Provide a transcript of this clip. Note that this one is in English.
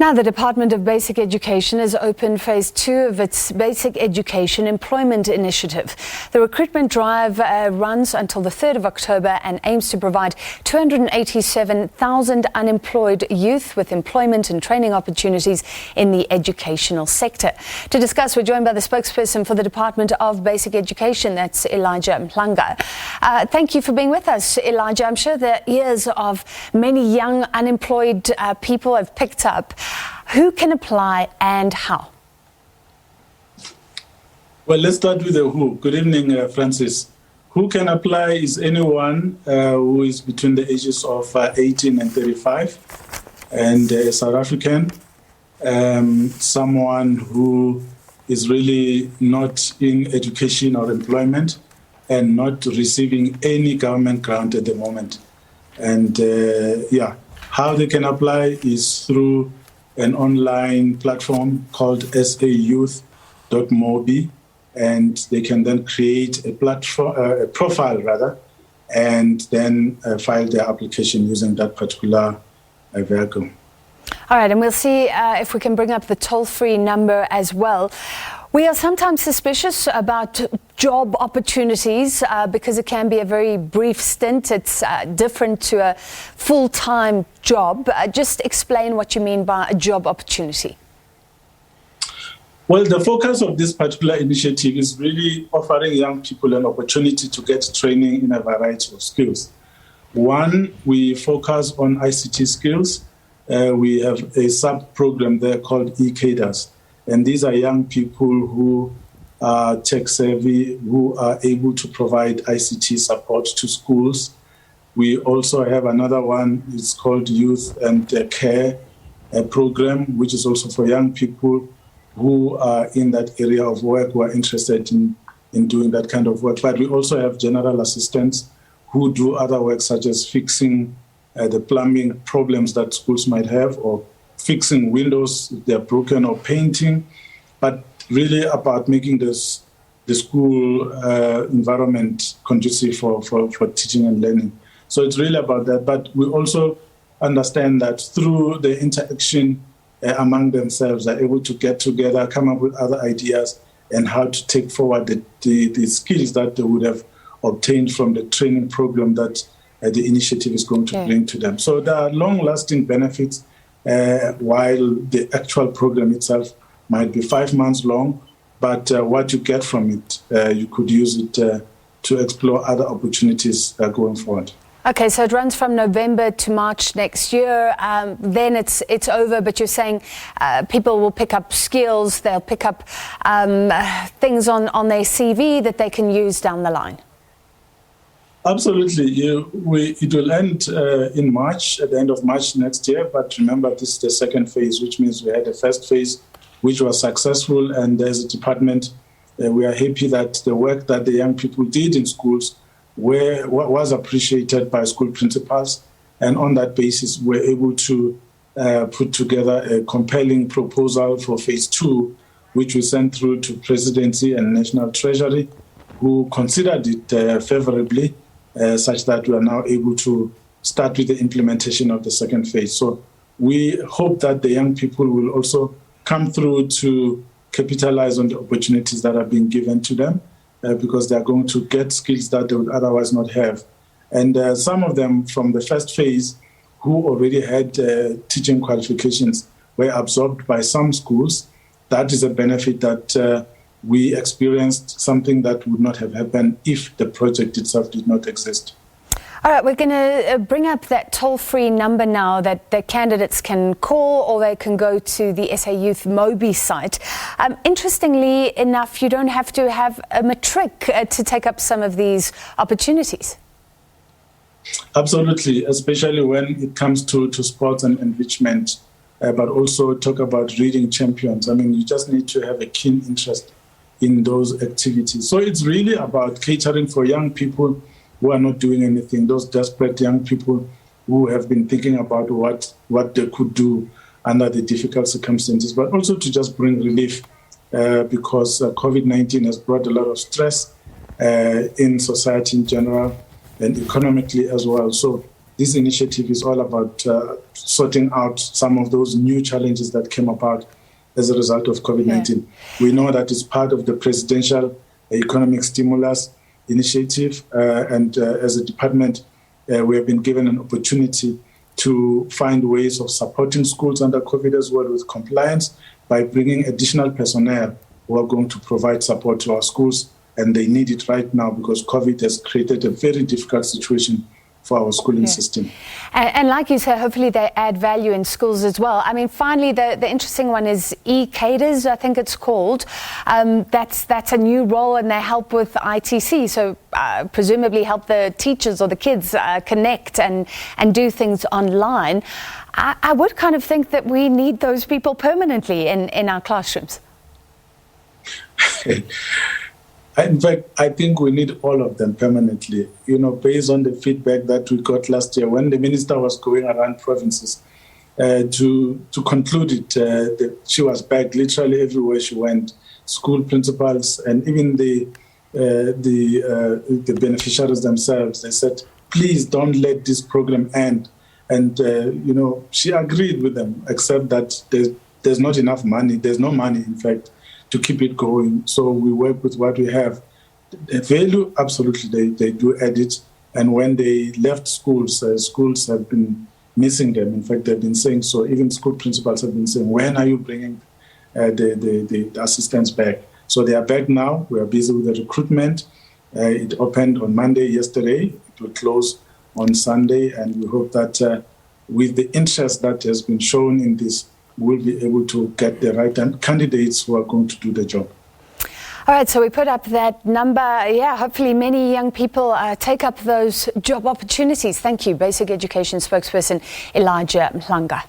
Now, the Department of Basic Education has opened phase 2 of its Basic Education Employment Initiative. The recruitment drive runs until the 3rd of October and aims to provide 287,000 unemployed youth with employment and training opportunities in the educational sector. To discuss, we're joined by the spokesperson for the Department of Basic Education, that's Mhlanga. Thank you for being with us, Elijah. I'm sure the ears of many young unemployed people have picked up. Who can apply and how? Well, let's start with the who. Good evening, Francis. Who can apply is anyone who is between the ages of 18 and 35 and South African, someone who is really not in education or employment and not receiving any government grant at the moment. And how they can apply is through an online platform called sayouth.mobi, and they can then create a profile, and then file their application using that particular vehicle. All right, and we'll see if we can bring up the toll-free number as well. We are sometimes suspicious about job opportunities because it can be a very brief stint. It's different to a full-time job. Just explain what you mean by a job opportunity. Well, the focus of this particular initiative is really offering young people an opportunity to get training in a variety of skills. One, we focus on ICT skills. We have a sub-program there called eCadres. And these are young people who are tech-savvy, who are able to provide ICT support to schools. We also have another one, it's called Youth and Care program, which is also for young people who are in that area of work, who are interested in doing that kind of work. But we also have general assistants who do other work, such as fixing the plumbing problems that schools might have, or fixing windows if they're broken, or painting, but really about making the school environment conducive for teaching and learning. So it's really about that. But we also understand that through the interaction among themselves, they're able to get together, come up with other ideas, and how to take forward the skills that they would have obtained from the training program that the initiative is going to bring to them. So there are long-lasting benefits, while the actual program itself might be 5 months long, but what you get from it, you could use it to explore other opportunities going forward. Okay, so it runs from November to March next year. Then it's over, but you're saying people will pick up skills, they'll pick up things on their CV that they can use down the line. Absolutely. It will end in March, at the end of March next year. But remember, this is the second phase, which means we had the first phase, which was successful. And as a department, we are happy that the work that the young people did in schools was appreciated by school principals. And on that basis, we're able to put together a compelling proposal for phase 2, which we sent through to Presidency and National Treasury, who considered it favorably. Such that we are now able to start with the implementation of the second phase. So we hope that the young people will also come through to capitalize on the opportunities that are being given to them, because they are going to get skills that they would otherwise not have. And some of them from the first phase who already had teaching qualifications were absorbed by some schools. That is a benefit that we experienced, something that would not have happened if the project itself did not exist. All right, we're going to bring up that toll-free number now that the candidates can call, or they can go to the SA Youth Mobi site. Interestingly enough, you don't have to have a matric to take up some of these opportunities. Absolutely, especially when it comes to sports and enrichment, but also talk about reading champions. I mean, you just need to have a keen interest in those activities. So it's really about catering for young people who are not doing anything, those desperate young people who have been thinking about what they could do under the difficult circumstances, but also to just bring relief because COVID-19 has brought a lot of stress in society in general and economically as well. So this initiative is all about sorting out some of those new challenges that came about as a result of COVID-19. Yeah. We know that it's part of the presidential economic stimulus initiative, and as a department, we have been given an opportunity to find ways of supporting schools under COVID as well with compliance by bringing additional personnel who are going to provide support to our schools, and they need it right now because COVID has created a very difficult situation for our schooling system. And like you said, hopefully they add value in schools as well. I mean, finally, the interesting one is e-caders, I think it's called. That's a new role, and they help with ITC, so presumably help the teachers or the kids connect and do things online. I would kind of think that we need those people permanently in our classrooms. In fact, I think we need all of them permanently, based on the feedback that we got last year when the minister was going around provinces to conclude it. She was back literally everywhere she went, school principals and even the beneficiaries themselves. They said, please don't let this program end. And, she agreed with them, except that there's not enough money. There's no money, in fact, to keep it going. So we work with what we have. The value, absolutely, they do add it. And when they left schools, schools have been missing them. In fact, they've been saying so. Even school principals have been saying, when are you bringing the assistants back? So they are back now. We are busy with the recruitment. It opened on Monday yesterday. It will close on Sunday. And we hope that with the interest that has been shown in this, we'll be able to get the right candidates who are going to do the job. All right, so we put up that number. Yeah, hopefully many young people take up those job opportunities. Thank you, Basic Education spokesperson Elijah Mhlanga.